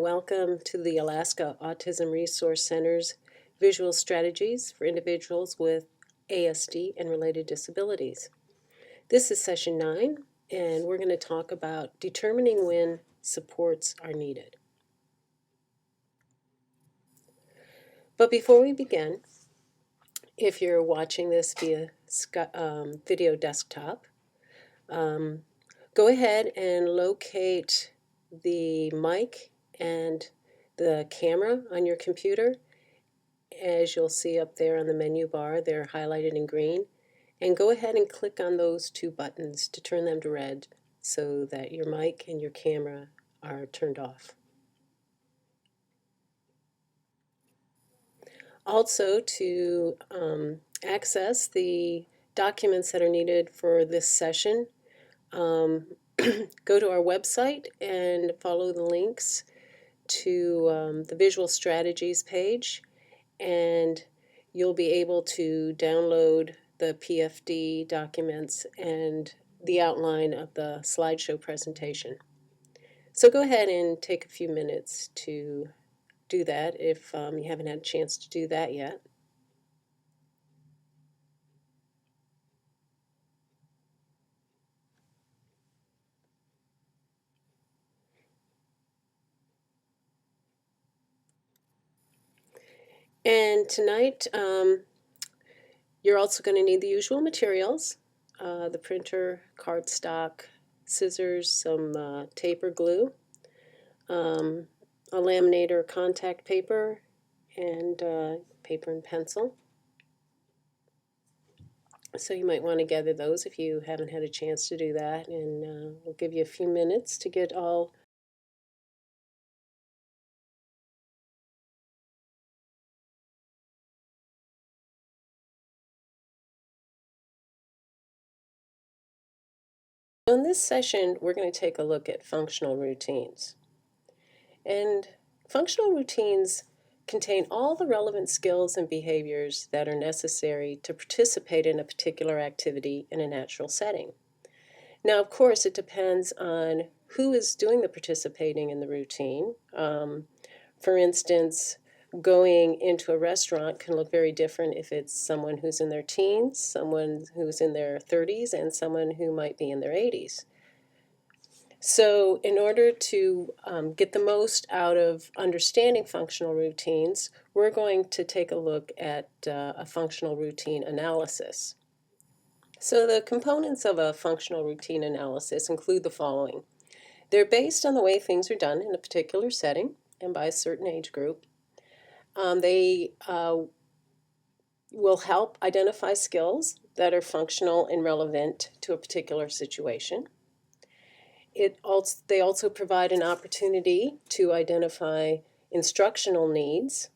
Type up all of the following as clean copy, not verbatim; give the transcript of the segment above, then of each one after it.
welcome to the Alaska Autism Resource Center's Visual Strategies for Individuals with ASD and Related Disabilities. This is session 9, and we're going to talk about determining when supports are needed. But before we begin, if you're watching this via video desktop, go ahead and locate the mic and the camera on your computer. As you'll see up there on the menu bar, they're highlighted in green. And go ahead and click on those two buttons to turn them to red so that your mic and your camera are turned off. Also, to access the documents that are needed for this session, go to our website and follow the links to the Visual Strategies page, and you'll be able to download the PFD documents and the outline of the slideshow presentation. So go ahead and take a few minutes to do that if you haven't had a chance to do that yet. And tonight, you're also going to need the usual materials, the printer, cardstock, scissors, some tape or glue, a laminator contact paper, and paper and pencil. So you might want to gather those if you haven't had a chance to do that, and we'll give you a few minutes to get all in this session. We're going to take a look at functional routines. And functional routines contain all the relevant skills and behaviors that are necessary to participate in a particular activity in a natural setting. Now, of course, it depends on who is doing the participating in the routine. For instance, going into a restaurant can look very different if it's someone who's in their teens, someone who's in their 30s, and someone who might be in their 80s. So in order to get the most out of understanding functional routines, we're going to take a look at a functional routine analysis. So the components of a functional routine analysis include the following. They're based on the way things are done in a particular setting and by a certain age group. They will help identify skills that are functional and relevant to a particular situation. They also provide an opportunity to identify instructional needs,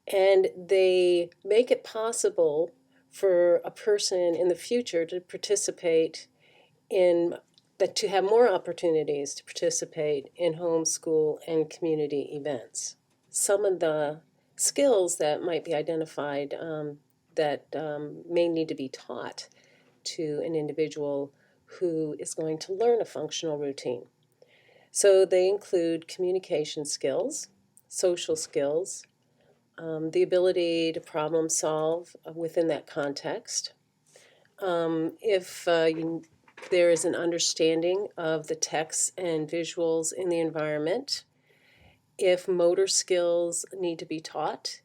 and they make it possible for a person in the future to participate to have more opportunities to participate in homeschool and community events. Some of the skills that might be identified that may need to be taught to an individual who is going to learn a functional routine. So they include communication skills, social skills, the ability to problem solve within that context. If there is an understanding of the texts and visuals in the environment, if motor skills need to be taught,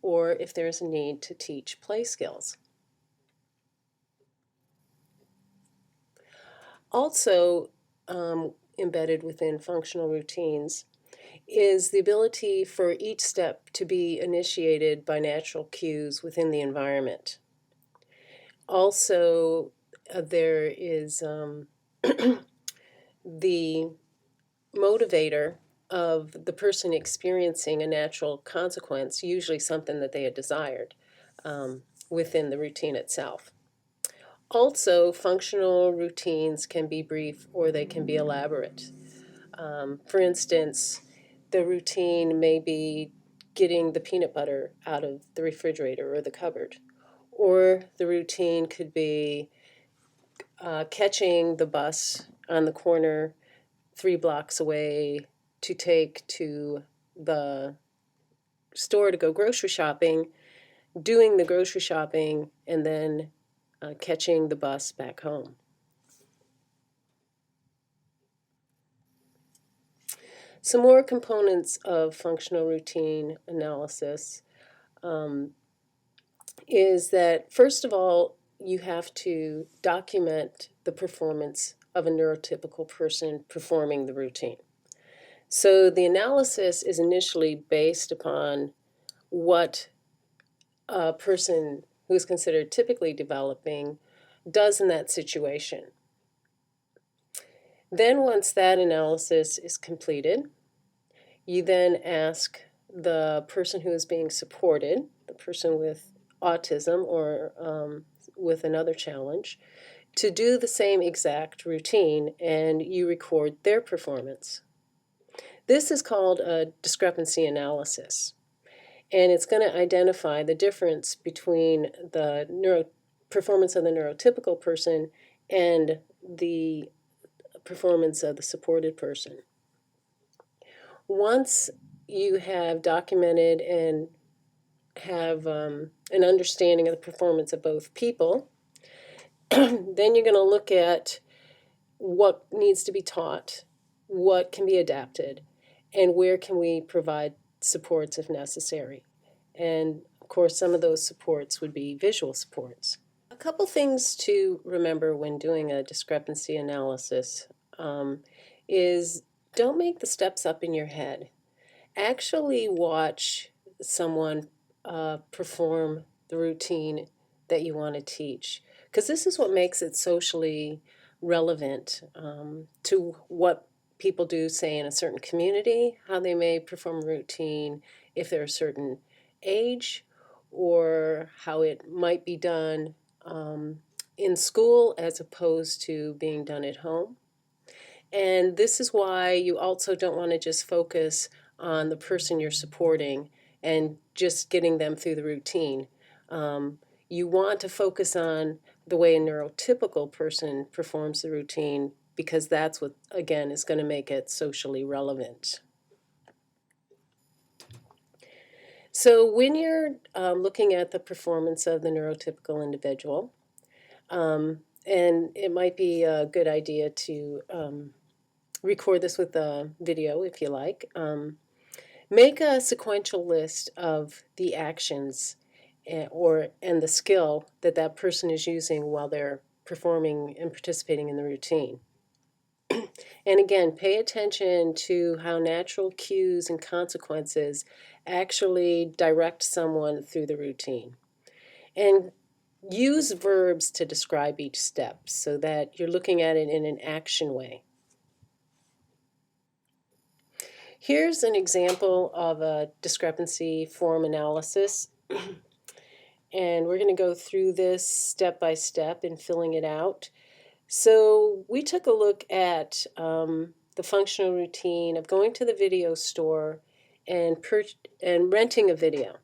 or if there's a need to teach play skills. Also embedded within functional routines is the ability for each step to be initiated by natural cues within the environment. Also, there is the motivator of the person experiencing a natural consequence, usually something that they had desired within the routine itself. Also, functional routines can be brief or they can be elaborate. For instance, the routine may be getting the peanut butter out of the refrigerator or the cupboard. Or the routine could be catching the bus on the corner 3 blocks away to take to the store to go grocery shopping, doing the grocery shopping, and then catching the bus back home. Some more components of functional routine analysis is that, first of all, you have to document the performance of a neurotypical person performing the routine. So the analysis is initially based upon what a person who is considered typically developing does in that situation. Then once that analysis is completed, you then ask the person who is being supported, the person with autism or with another challenge, to do the same exact routine, and you record their performance. This is called a discrepancy analysis, and it's going to identify the difference between the performance of the neurotypical person and the performance of the supported person. Once you have documented and have an understanding of the performance of both people, then you're going to look at what needs to be taught, what can be adapted, and where can we provide supports if necessary. And of course, some of those supports would be visual supports. A couple things to remember when doing a discrepancy analysis is don't make the steps up in your head. Actually watch someone perform the routine that you want to teach, because this is what makes it socially relevant to what people do, say, in a certain community, how they may perform a routine if they're a certain age, or how it might be done in school as opposed to being done at home. And this is why you also don't want to just focus on the person you're supporting and just getting them through the routine. You want to focus on the way a neurotypical person performs the routine, because that's what, again, is going to make it socially relevant. So when you're looking at the performance of the neurotypical individual, and it might be a good idea to record this with a video if you like, make a sequential list of the actions and the skill that that person is using while they're performing and participating in the routine. And again, pay attention to how natural cues and consequences actually direct someone through the routine. And use verbs to describe each step so that you're looking at it in an action way. Here's an example of a discrepancy form analysis. And we're going to go through this step by step in filling it out. So we took a look at the functional routine of going to the video store and renting a video.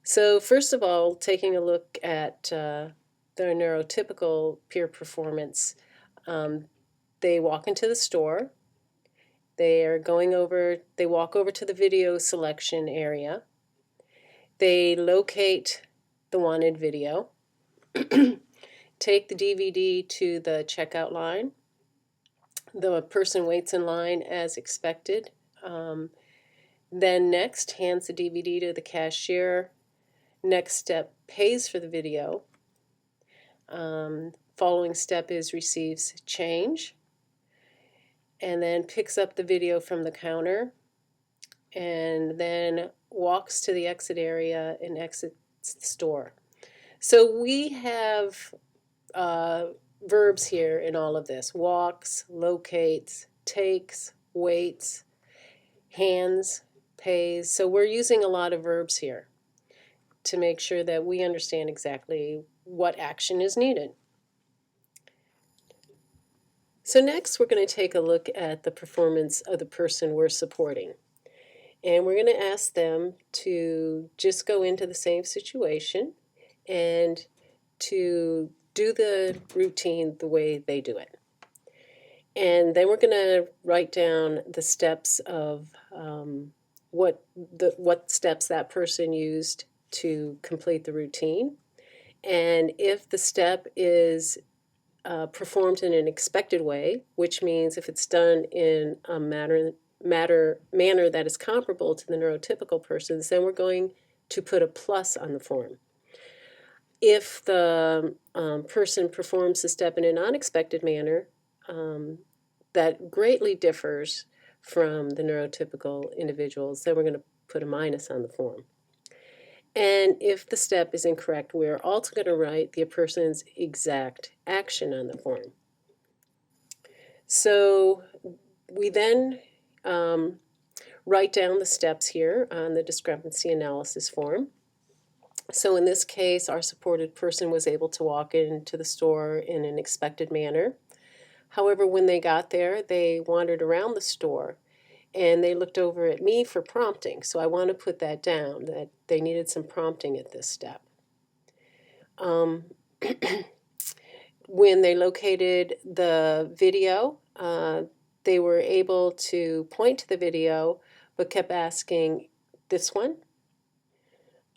So first of all, taking a look at their neurotypical peer performance, they walk into the store. They walk over to the video selection area. They locate the wanted video, take the DVD to the checkout line. The person waits in line as expected. Then next, hands the DVD to the cashier. Next step, pays for the video. Following step is receives change, and then picks up the video from the counter, and then walks to the exit area and exits the store. So we have verbs here in all of this: walks, locates, takes, waits, hands, pays. So we're using a lot of verbs here to make sure that we understand exactly what action is needed. So next we're going to take a look at the performance of the person we're supporting. And we're going to ask them to just go into the same situation and to do the routine the way they do it. And then we're going to write down the steps of what steps that person used to complete the routine. And if the step is performed in an expected way, which means if it's done in a manner that is comparable to the neurotypical person's, then we're going to put a plus on the form. If the person performs the step in an unexpected manner, that greatly differs from the neurotypical individuals, then we're going to put a minus on the form. And if the step is incorrect, we're also going to write the person's exact action on the form. So we then write down the steps here on the discrepancy analysis form. So in this case, our supported person was able to walk into the store in an expected manner. However, when they got there, they wandered around the store and they looked over at me for prompting. So I want to put that down, that they needed some prompting at this step. When they located the video, they were able to point to the video, but kept asking, this one?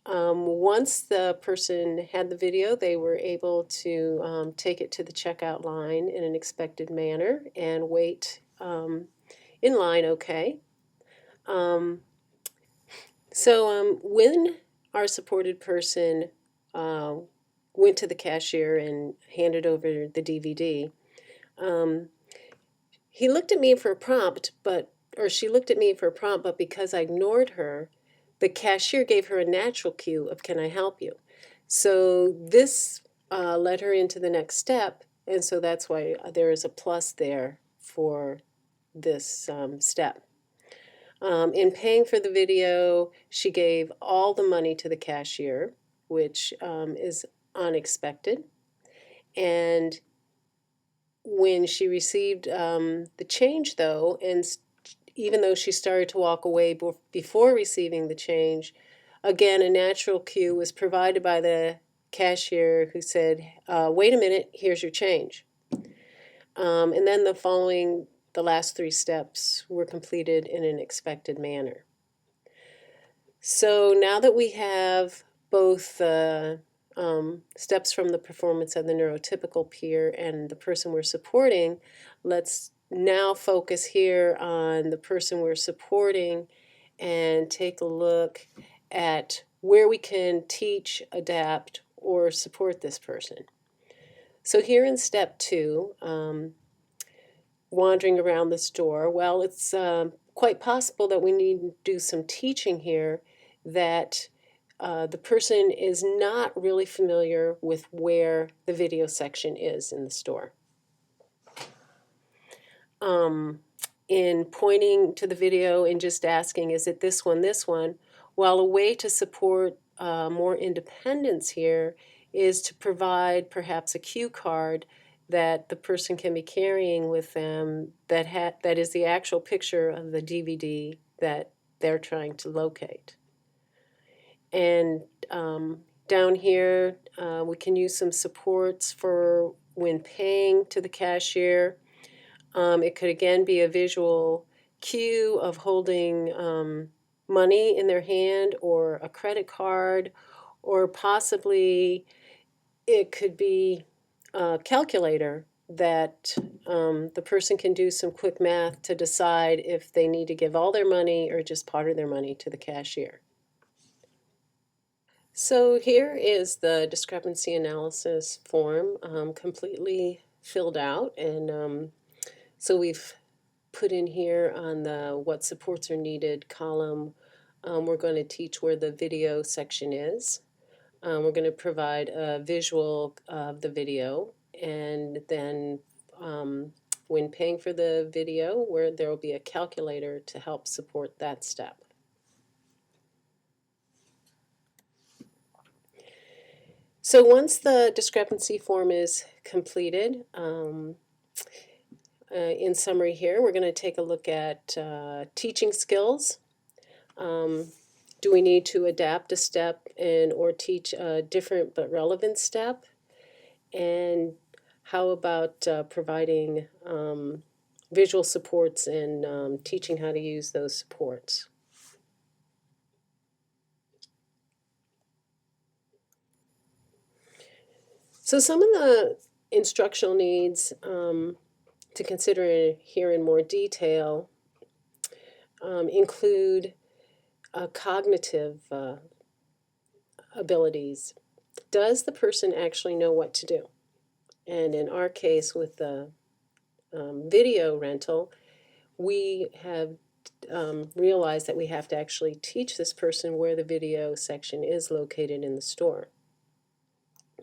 Once the person had the video, they were able to take it to the checkout line in an expected manner and wait in line okay. When our supported person went to the cashier and handed over the DVD, he looked at me for a prompt, she looked at me for a prompt, but because I ignored her, the cashier gave her a natural cue of, can I help you? So this led her into the next step, and so that's why there is a plus there for this step. In paying for the video, she gave all the money to the cashier, which is unexpected. And when she received the change, though, and even though she started to walk away before receiving the change, again, a natural cue was provided by the cashier who said, wait a minute, here's your change. And then the last three steps were completed in an expected manner. So now that we have both the steps from the performance of the neurotypical peer and the person we're supporting, let's now focus here on the person we're supporting and take a look at where we can teach, adapt, or support this person. So here in step 2, wandering around the store, well, it's quite possible that we need to do some teaching here, that the person is not really familiar with where the video section is in the store. In pointing to the video and just asking, is it this one, while a way to support more independence here is to provide perhaps a cue card that the person can be carrying with them that is the actual picture of the DVD that they're trying to locate. And down here, we can use some supports for when paying to the cashier. It could again be a visual cue of holding money in their hand or a credit card, or possibly it could be a calculator that the person can do some quick math to decide if they need to give all their money or just part of their money to the cashier. So here is the discrepancy analysis form completely filled out, and so we've put in here on the what supports are needed column, we're going to teach where the video section is. We're going to provide a visual of the video, and then when paying for the video, where there will be a calculator to help support that step. So once the discrepancy form is completed, in summary here, we're going to take a look at teaching skills. Do we need to adapt a step or teach a different but relevant step? And how about providing visual supports and teaching how to use those supports. So some of the instructional needs to consider here in more detail include cognitive abilities. Does the person actually know what to do? And in our case with the video rental, we have realized that we have to actually teach this person where the video section is located in the store.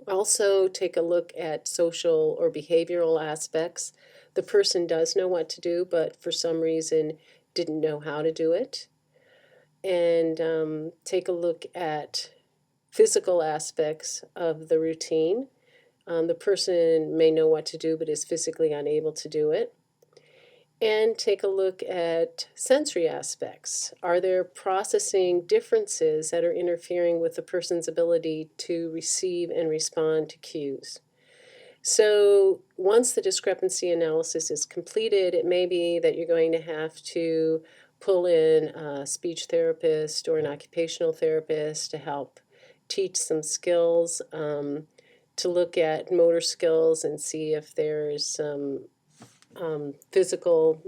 Also, take a look at social or behavioral aspects. The person does know what to do, but for some reason didn't know how to do it. And take a look at physical aspects of the routine. The person may know what to do, but is physically unable to do it. And take a look at sensory aspects. Are there processing differences that are interfering with the person's ability to receive and respond to cues? So once the discrepancy analysis is completed, it may be that you're going to have to pull in a speech therapist or an occupational therapist to help teach some skills, to look at motor skills and see if there's some physical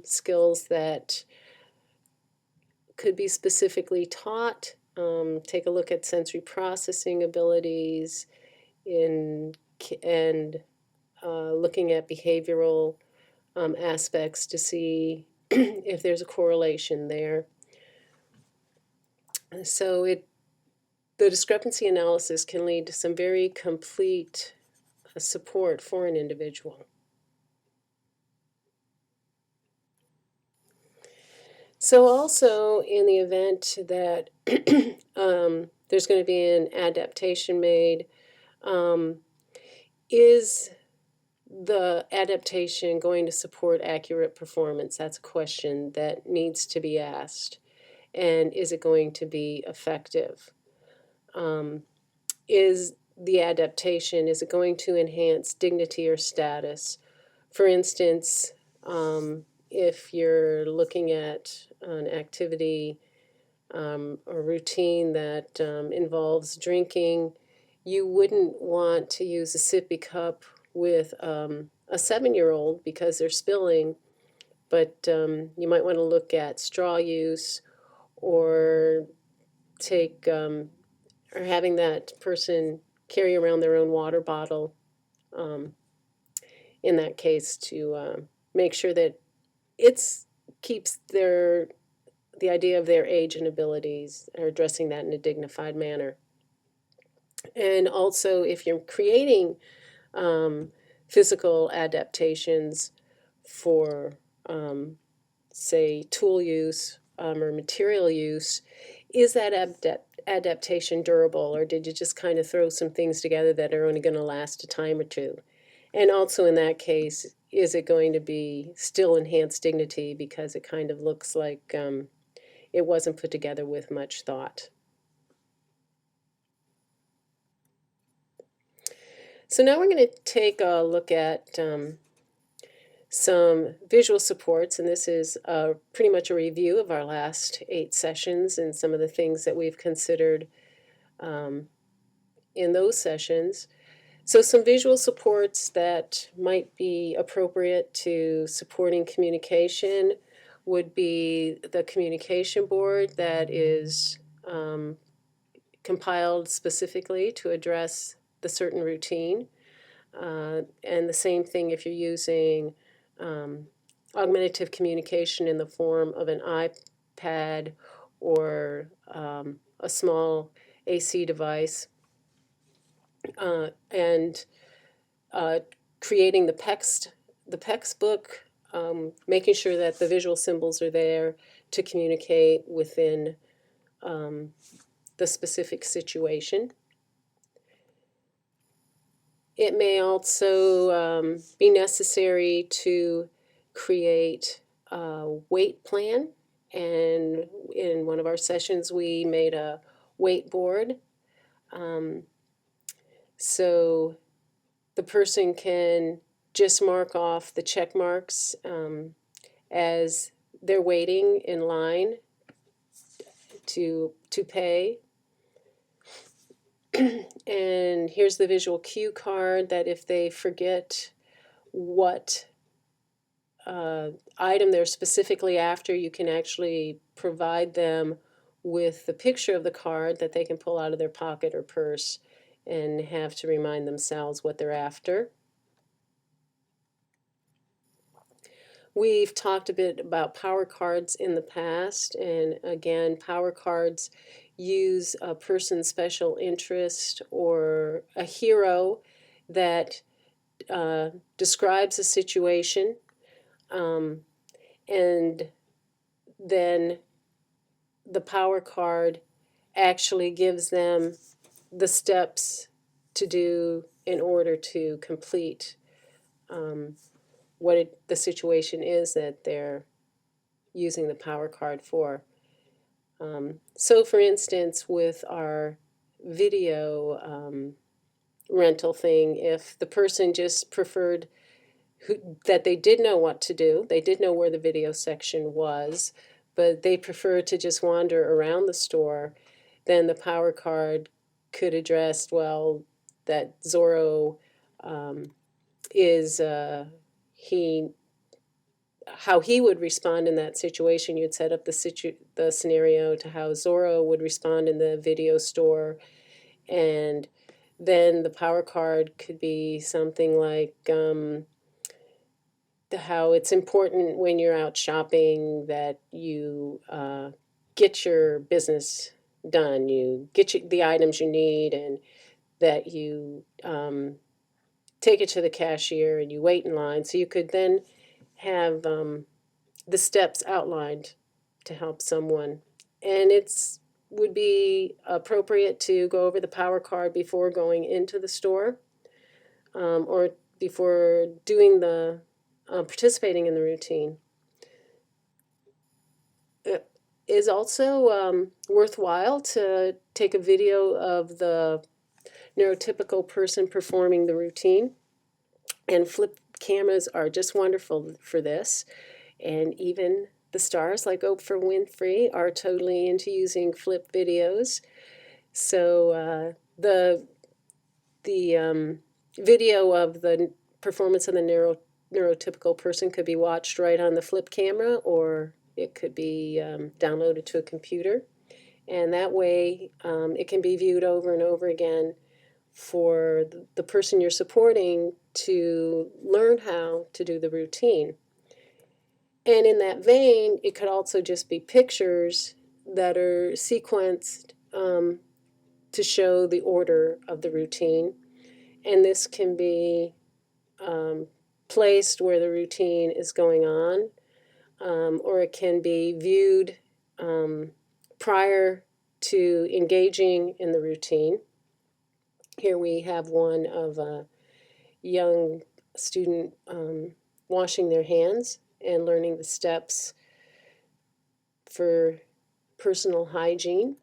skills that could be specifically taught. Take a look at sensory processing abilities and looking at behavioral aspects to see if there's a correlation there. So the discrepancy analysis can lead to some very complete support for an individual. So also in the event that there's going to be an adaptation made, is the adaptation going to support accurate performance? That's a question that needs to be asked. And is it going to be effective? Is the adaptation, is it going to enhance dignity or status? For instance, if you're looking at an activity or routine that involves drinking, you wouldn't want to use a sippy cup with a 7-year-old because they're spilling, but you might want to look at straw use or take or having that person carry around their own water bottle in that case to make sure that it keeps the idea of their age and abilities or addressing that in a dignified manner. And also, if you're creating physical adaptations for, say, tool use or material use, is that adaptation durable, or did you just kind of throw some things together that are only going to last a time or two? And also in that case, is it going to be still enhanced dignity because it kind of looks like it wasn't put together with much thought? So now we're going to take a look at some visual supports, and this is pretty much a review of our last 8 sessions and some of the things that we've considered in those sessions. So some visual supports that might be appropriate to supporting communication would be the communication board that is compiled specifically to address the certain routine. And the same thing if you're using augmentative communication in the form of an iPad or a small AC device. And creating the PECS book, making sure that the visual symbols are there to communicate within the specific situation. It may also be necessary to create a weight plan, and in one of our sessions we made a weight board. So the person can just mark off the check marks as they're waiting in line to pay. And here's the visual cue card that if they forget what item they're specifically after, you can actually provide them with the picture of the card that they can pull out of their pocket or purse and have to remind themselves what they're after. We've talked a bit about power cards in the past, and again, power cards use a person's special interest or a hero that describes a situation, and then the power card actually gives them the steps to do in order to complete what the situation is that they're using the power card for. So for instance, with our video rental thing, if the person just preferred that they did know what to do, they did know where the video section was, but they prefer to just wander around the store, then the power card could address, well, that Zorro is how he would respond in that situation. You'd set up the scenario to how Zorro would respond in the video store, and then the power card could be something like how it's important when you're out shopping that you get your business done, you get the items you need, and that you take it to the cashier and you wait in line. So you could then have the steps outlined to help someone. And it's would be appropriate to go over the power card before going into the store or before doing the participating in the routine. It is also worthwhile to take a video of the neurotypical person performing the routine, and flip cameras are just wonderful for this. And even the stars like Oprah Winfrey are totally into using flip videos. So the video of the performance of the neurotypical person could be watched right on the flip camera, or it could be downloaded to a computer. And that way it can be viewed over and over again for the person you're supporting to learn how to do the routine. And in that vein, it could also just be pictures that are sequenced to show the order of the routine. And this can be placed where the routine is going on, or it can be viewed prior to engaging in the routine. Here we have one of a young student washing their hands and learning the steps for personal hygiene.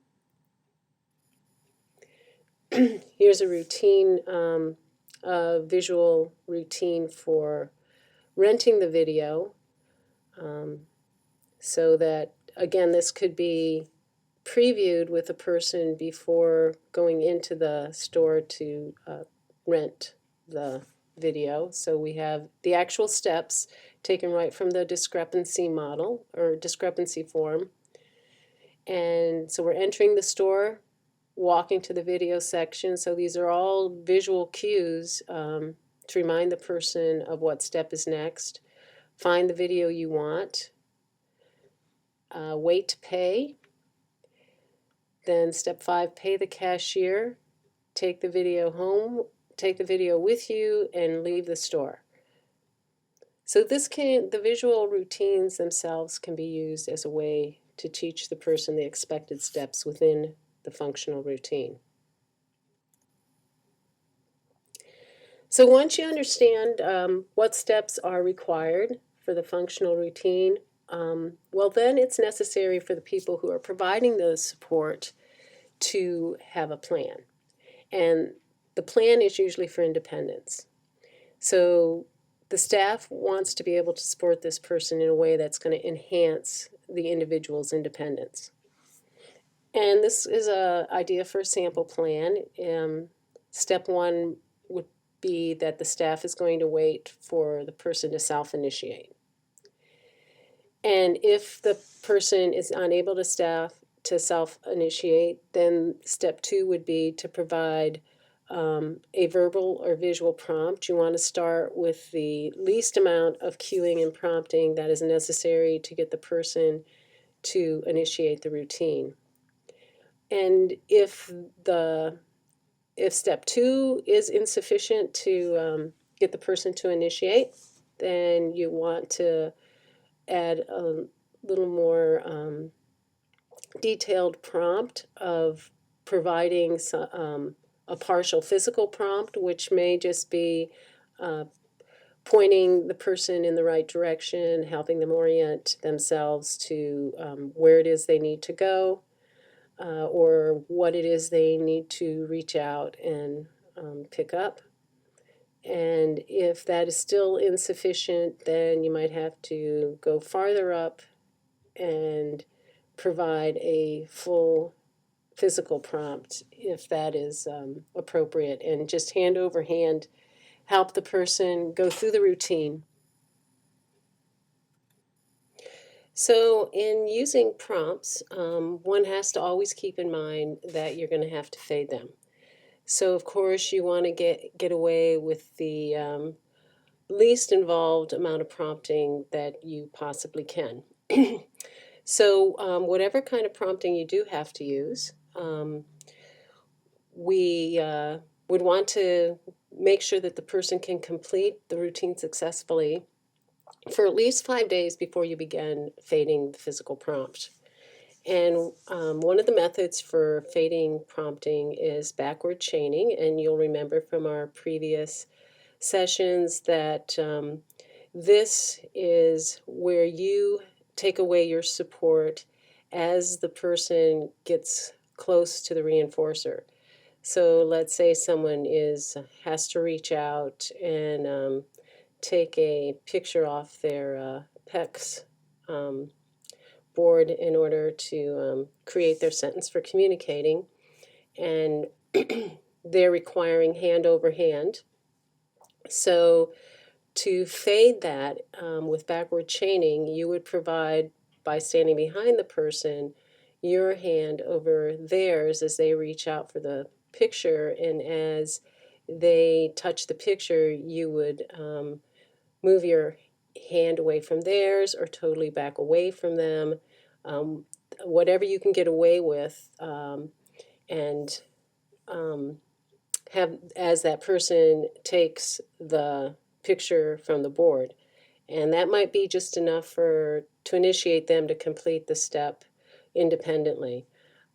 Here's a routine, a visual routine for renting the video, so that, again, this could be previewed with a person before going into the store to rent the video. So we have the actual steps taken right from the discrepancy model or discrepancy form. And so we're entering the store, walking to the video section. So these are all visual cues to remind the person of what step is next. Find the video you want. Wait to pay. Then step 5, pay the cashier. Take the video home. Take the video with you and leave the store. So the visual routines themselves can be used as a way to teach the person the expected steps within the functional routine. So once you understand what steps are required for the functional routine, well, then it's necessary for the people who are providing the support to have a plan. And the plan is usually for independence. So the staff wants to be able to support this person in a way that's going to enhance the individual's independence. And this is an idea for a sample plan. Step one would be that the staff is going to wait for the person to self-initiate. And if the person is unable to self-initiate, then step two would be to provide a verbal or visual prompt. You want to start with the least amount of cueing and prompting that is necessary to get the person to initiate the routine. And if step two is insufficient to get the person to initiate, then you want to add a little more detailed prompt of providing a partial physical prompt, which may just be pointing the person in the right direction, helping them orient themselves to where it is they need to go, or what it is they need to reach out and pick up. And if that is still insufficient, then you might have to go farther up and provide a full physical prompt if that is appropriate, and just hand over hand help the person go through the routine. So in using prompts, one has to always keep in mind that you're going to have to fade them. So of course you want to get away with the least involved amount of prompting that you possibly can. So whatever kind of prompting you do have to use, we would want to make sure that the person can complete the routine successfully for at least 5 days before you begin fading the physical prompt. And one of the methods for fading prompting is backward chaining, and you'll remember from our previous sessions that this is where you take away your support as the person gets close to the reinforcer. So let's say someone has to reach out and take a picture off their PECS board in order to create their sentence for communicating, and they're requiring hand over hand. So to fade that with backward chaining, you would provide, by standing behind the person, your hand over theirs as they reach out for the picture, and as they touch the picture, you would move your hand away from theirs or totally back away from them, whatever you can get away with, and have as that person takes the picture from the board. And that might be just enough to initiate them to complete the step independently.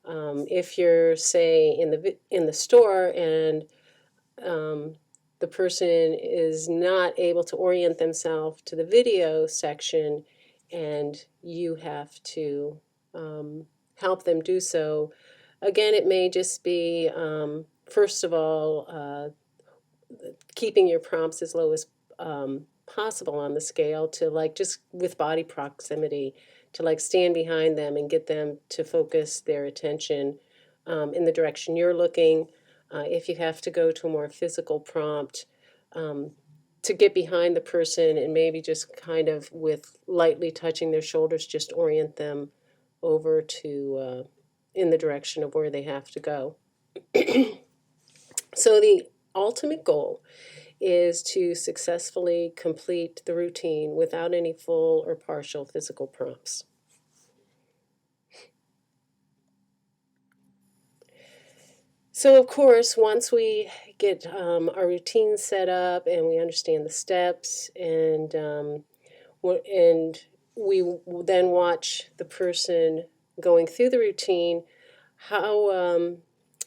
If you're, say, in the store and the person is not able to orient themselves to the video section, and you have to help them do so, again, it may just be, first of all, keeping your prompts as low as possible on the scale, to just with body proximity, to stand behind them and get them to focus their attention in the direction you're looking. If you have to go to a more physical prompt, to get behind the person and maybe just kind of with lightly touching their shoulders, just orient them over to in the direction of where they have to go. So the ultimate goal is to successfully complete the routine without any full or partial physical prompts. So of course, once we get our routine set up and we understand the steps, and we then watch the person going through the routine,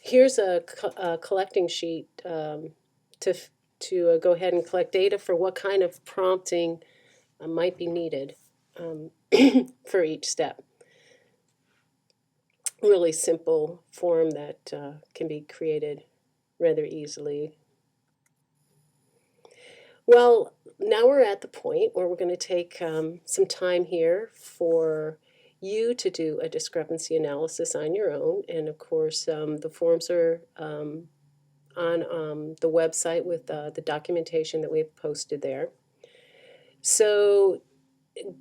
here's a collecting sheet to go ahead and collect data for what kind of prompting might be needed for each step. Really simple form that can be created rather easily. Well, now we're at the point where we're going to take some time here for you to do a discrepancy analysis on your own. And of course, the forms are on the website with the documentation that we've posted there. So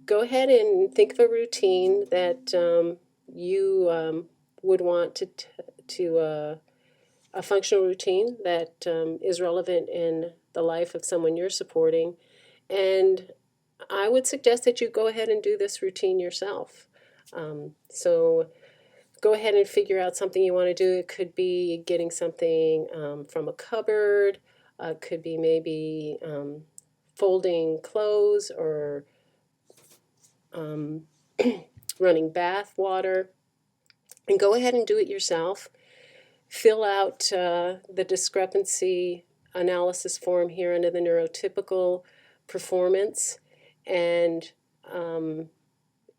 go ahead and think of a routine that you would want to a functional routine that is relevant in the life of someone you're supporting. And I would suggest that you go ahead and do this routine yourself. So go ahead and figure out something you want to do. It could be getting something from a cupboard, could be maybe folding clothes or running bath water. And go ahead and do it yourself. Fill out the discrepancy analysis form here under the neurotypical performance. And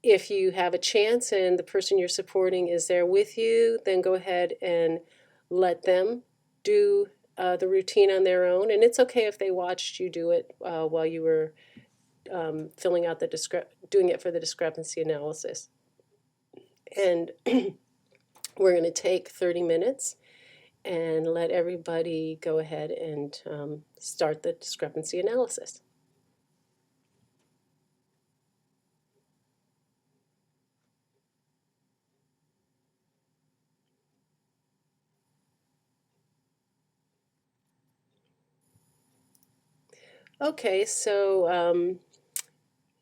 if you have a chance and the person you're supporting is there with you, then go ahead and let them do the routine on their own. And it's okay if they watched you do it while you were filling out doing it for the discrepancy analysis. And we're going to take 30 minutes and let everybody go ahead and start the discrepancy analysis. Okay, so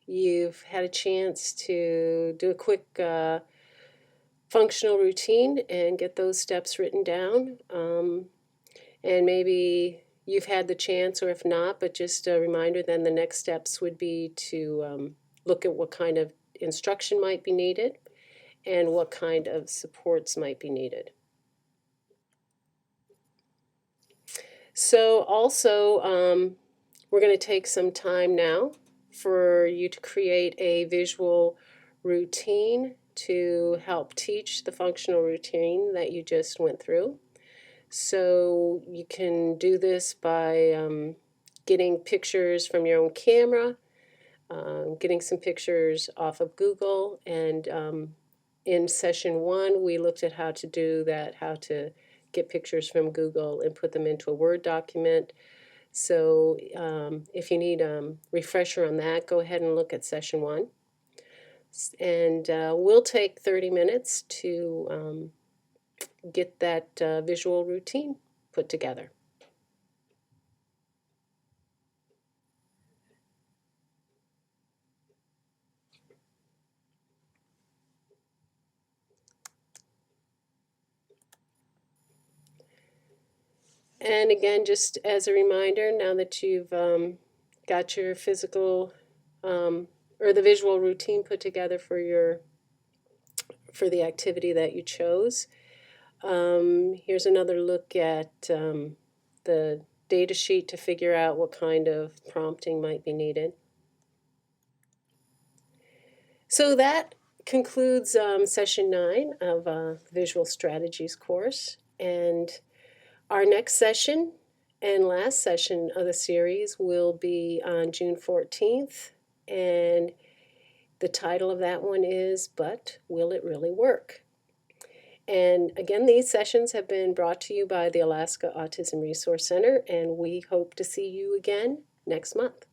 you've had a chance to do a quick functional routine and get those steps written down. And maybe you've had the chance, or if not, but just a reminder, then the next steps would be to look at what kind of instruction might be needed and what kind of supports might be needed. So also, we're going to take some time now for you to create a visual routine to help teach the functional routine that you just went through. So you can do this by getting pictures from your own camera, getting some pictures off of Google, and in session 1 we looked at how to do that, how to get pictures from Google and put them into a Word document. So if you need a refresher on that, go ahead and look at session 1. And we'll take 30 minutes to get that visual routine put together. And again, just as a reminder, now that you've got your physical or the visual routine put together for the activity that you chose, here's another look at the data sheet to figure out what kind of prompting might be needed. So that concludes session 9 of Visual Strategies course. And our next session and last session of the series will be on June 14th. And the title of that one is, But Will It Really Work? And again, these sessions have been brought to you by the Alaska Autism Resource Center, and we hope to see you again next month.